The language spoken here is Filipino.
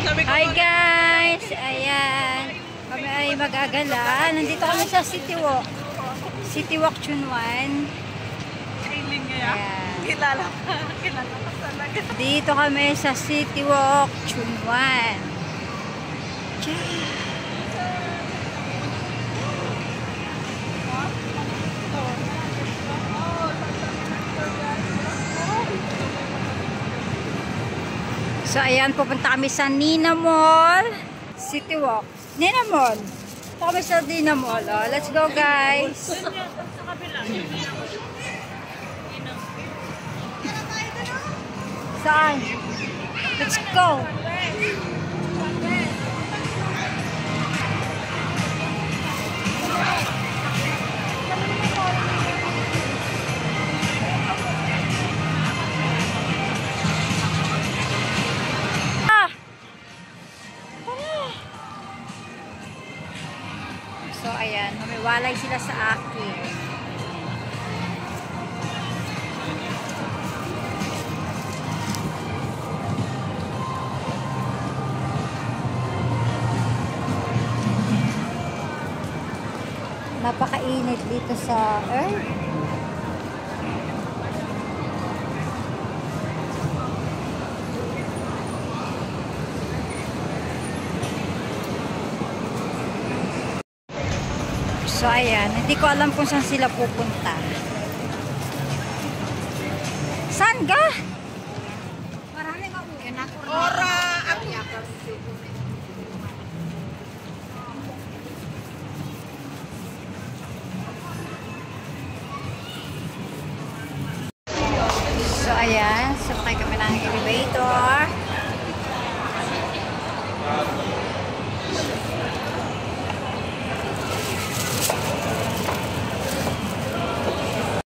Hi guys! Ayan. Kami ay mag-agala. Nandito kami sa City Walk. City Walk Chunwan. Ayan. Kilala ka talaga. Dito kami sa City Walk Chunwan. So, ayan, pupunta kami sa Nina Mall. City Walk. Nina Mall. Pupunta kami sa Nina Mall. Oh, let's go, guys. Saan? Let's go. So, ayan. Humiwalay sila sa akin. Napakainit dito sa Earth. So, ayan. Hindi ko alam kung saan sila pupunta. Saan ga? Ora!